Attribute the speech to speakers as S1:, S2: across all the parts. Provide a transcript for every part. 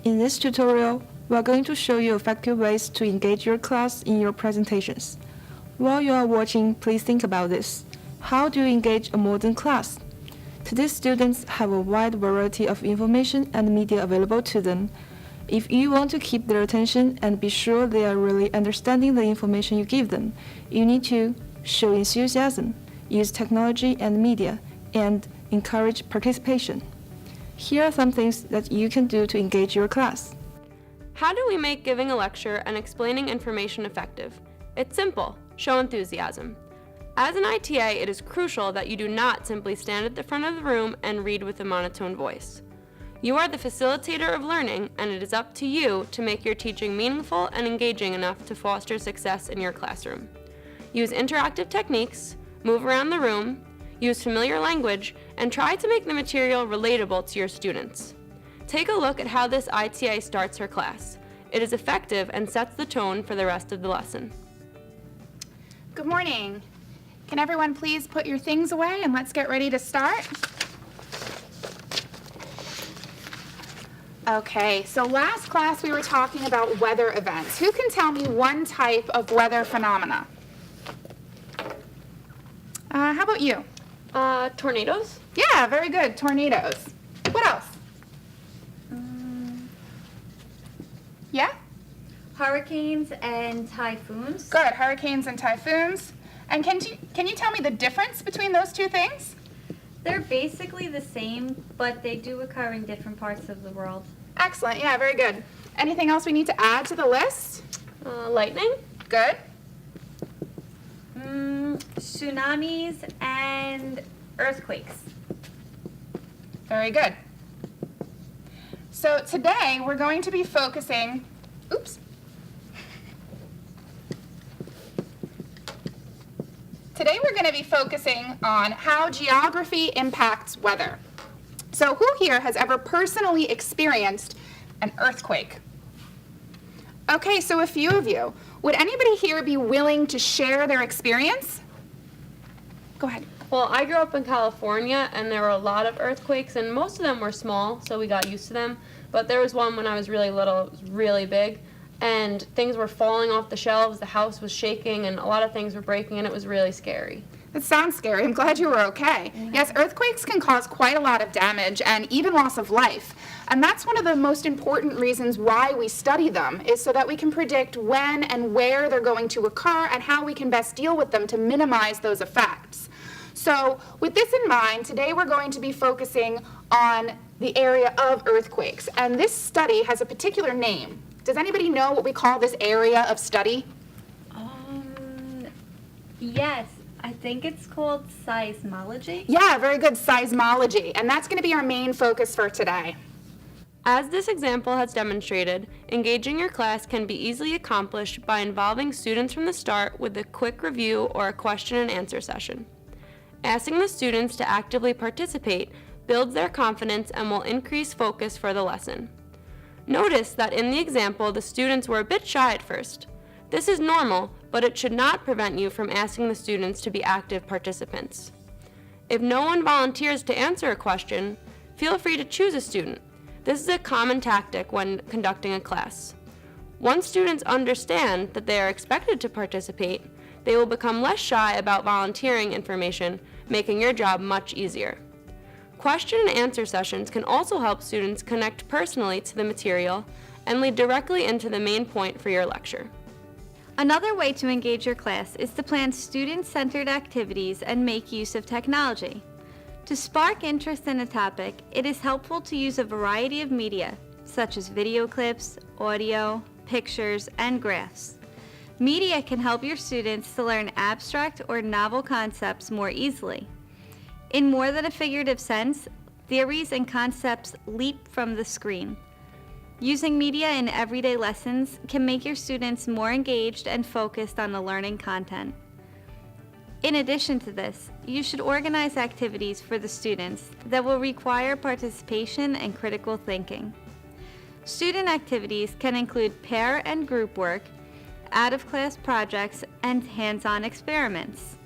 S1: In this tutorial, we are going to show you effective ways to engage your class in your presentations. While you are watching, please think about this. How do you engage a modern class? Today's students have a wide variety of information and media available to them. If you want to keep their attention and be sure they are really understanding the information you give them, you need to show enthusiasm, use technology and media, and encourage participation. Here are some things that you can do to engage your class.
S2: How do we make giving a lecture and explaining information effective? It's simple. Show enthusiasm. As an ITA, it is crucial that you do not simply stand at the front of the room and read with a monotone voice. You are the facilitator of learning, and it is up to you to make your teaching meaningful and engaging enough to foster success in your classroom. Use interactive techniques, move around the room, use familiar language, and try to make the material relatable to your students. Take a look at how this ITA starts her class. It is effective and sets the tone for the rest of the lesson.
S3: Good morning. Can everyone please put your things away and let's get ready to start? Okay, so last class we were talking about weather events. Who can tell me one type of weather phenomena? How about you?
S2: Tornadoes?
S3: Yeah, very good, tornadoes. What else? Yeah?
S4: Hurricanes and typhoons.
S3: Good, hurricanes and typhoons. And can you tell me the difference between those two things?
S4: They're basically the same, but they do occur in different parts of the world.
S3: Excellent, yeah, very good. Anything else we need to add to the list?
S2: Lightning?
S3: Good.
S4: Tsunamis and earthquakes.
S3: Very good. So today we're going to be focusing, Today we're going to be focusing on how geography impacts weather. So who here has ever personally experienced an earthquake? Okay, so a few of you. Would anybody here be willing to share their experience? Go ahead.
S2: Well, I grew up in California, and there were a lot of earthquakes, and most of them were small, so we got used to them. But there was one when I was really little. It was really big, and things were falling off the shelves, the house was shaking, and a lot of things were breaking, and it was really scary.
S3: That sounds scary. I'm glad you were okay. Yes, earthquakes can cause quite a lot of damage and even loss of life. And that's one of the most important reasons why we study them, is so that we can predict when and where they're going to occur and how we can best deal with them to minimize those effects. So with this in mind, today we're going to be focusing on the area of earthquakes. And this study has a particular name. Does anybody know what we call this area of study?
S4: Yes, I think it's called seismology.
S3: Yeah, very good, seismology. And that's going to be our main focus for today.
S2: As this example has demonstrated, engaging your class can be easily accomplished by involving students from the start with a quick review or a question and answer session. Asking the students to actively participate builds their confidence and will increase focus for the lesson. Notice that in the example, the students were a bit shy at first. This is normal, but it should not prevent you from asking the students to be active participants. If no one volunteers to answer a question, feel free to choose a student. This is a common tactic when conducting a class. Once students understand that they are expected to participate, they will become less shy about volunteering information, making your job much easier. Question and answer sessions can also help students connect personally to the material and lead directly into the main point for your lecture.
S4: Another way to engage your class is to plan student-centered activities and make use of technology. To spark interest in a topic, it is helpful to use a variety of media, such as video clips, audio, pictures, and graphs. Media can help your students to learn abstract or novel concepts more easily. In more than a figurative sense, theories and concepts leap from the screen. Using media in everyday lessons can make your students more engaged and focused on the learning content. In addition to this, you should organize activities for the students that will require participation and critical thinking. Student activities can include pair and group work, out-of-class projects, and hands-on experiments.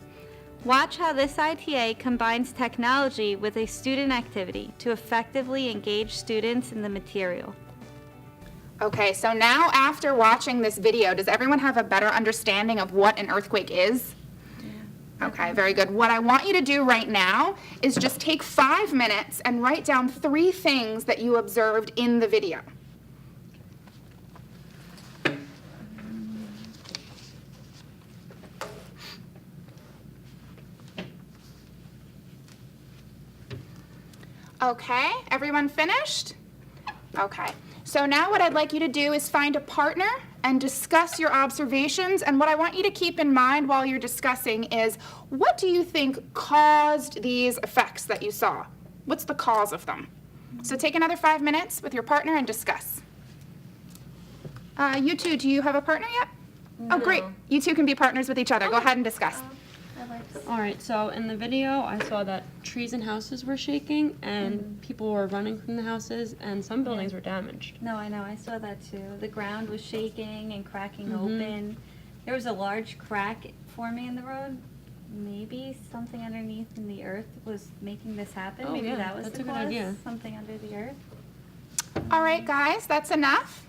S4: Watch how this ITA combines technology with a student activity to effectively engage students in the material.
S3: Okay, so now after watching this video, does everyone have a better understanding of what an earthquake is? Okay, very good. What I want you to do right now is just take 5 minutes and write down 3 things that you observed in the video. Okay, everyone finished? Okay, so now what I'd like you to do is find a partner and discuss your observations. And what I want you to keep in mind while you're discussing is, what do you think caused these effects that you saw? What's the cause of them? So take another 5 minutes with your partner and discuss. You two, do you have a partner yet? No. Oh, great. You two can be partners with each other. Go ahead and discuss.
S2: All right, so in the video, I saw that trees and houses were shaking and people were running from the houses and some buildings were damaged.
S4: No, I know, I saw that too. The ground was shaking and cracking open. There was a large crack forming in the road. Maybe something underneath in the earth was making this happen.
S2: Oh,
S4: Maybe
S2: yeah,
S4: that was
S2: that's
S4: the
S2: a good
S4: cause.
S2: idea.
S4: Something under the earth.
S3: All right, guys, that's enough?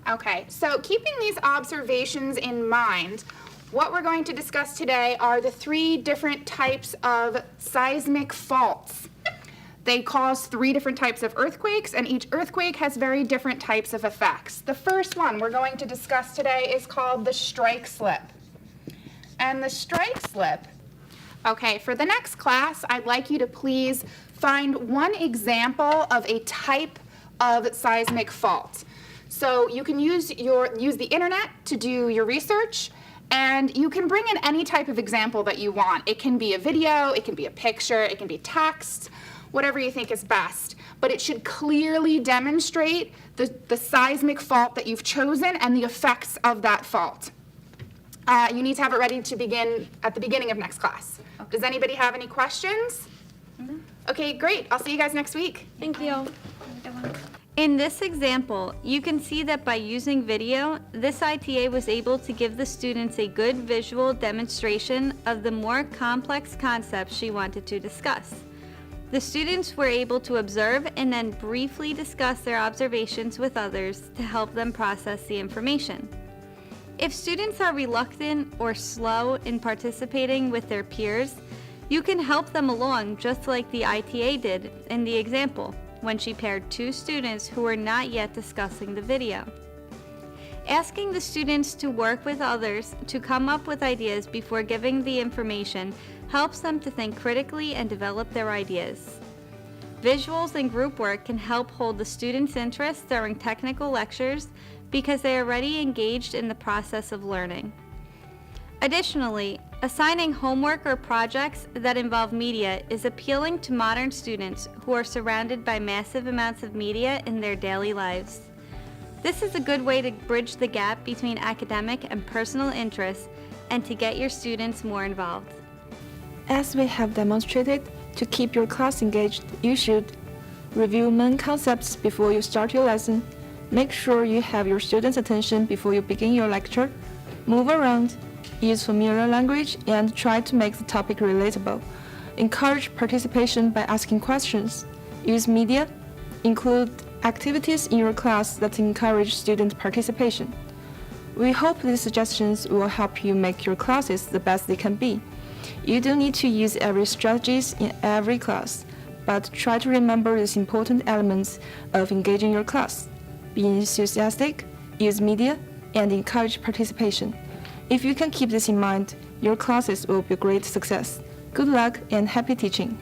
S3: Okay, so keeping these observations in mind, what we're going to discuss today are the 3 different types of seismic faults. They cause 3 different types of earthquakes, and each earthquake has very different types of effects. The first one we're going to discuss today is called the strike slip. And the strike slip, okay, for the next class, I'd like you to please find one example of a type of seismic fault. So you can use the internet to do your research, and you can bring in any type of example that you want. It can be a video, it can be a picture, it can be text, whatever you think is best. But it should clearly demonstrate the seismic fault that you've chosen and the effects of that fault. You need to have it ready to begin at the beginning of next class. Okay. Does anybody have any questions? Okay, great. I'll see you guys next week.
S2: Thank you.
S4: In this example, you can see that by using video, this ITA was able to give the students a good visual demonstration of the more complex concepts she wanted to discuss. The students were able to observe and then briefly discuss their observations with others to help them process the information. If students are reluctant or slow in participating with their peers, you can help them along just like the ITA did in the example, when she paired 2 students who were not yet discussing the video. Asking the students to work with others to come up with ideas before giving the information helps them to think critically and develop their ideas. Visuals and group work can help hold the students' interest during technical lectures because they are already engaged in the process of learning. Additionally, assigning homework or projects that involve media is appealing to modern students who are surrounded by massive amounts of media in their daily lives. This is a good way to bridge the gap between academic and personal interests and to get your students more involved.
S1: As we have demonstrated, to keep your class engaged, you should review main concepts before you start your lesson, make sure you have your students' attention before you begin your lecture, move around, use familiar language, and try to make the topic relatable. Encourage participation by asking questions. Use media. Include activities in your class that encourage student participation. We hope these suggestions will help you make your classes the best they can be. You don't need to use every strategies in every class, but try to remember these important elements of engaging your class. Be enthusiastic, use media, and encourage participation. If you can keep this in mind, your classes will be a great success. Good luck and happy teaching!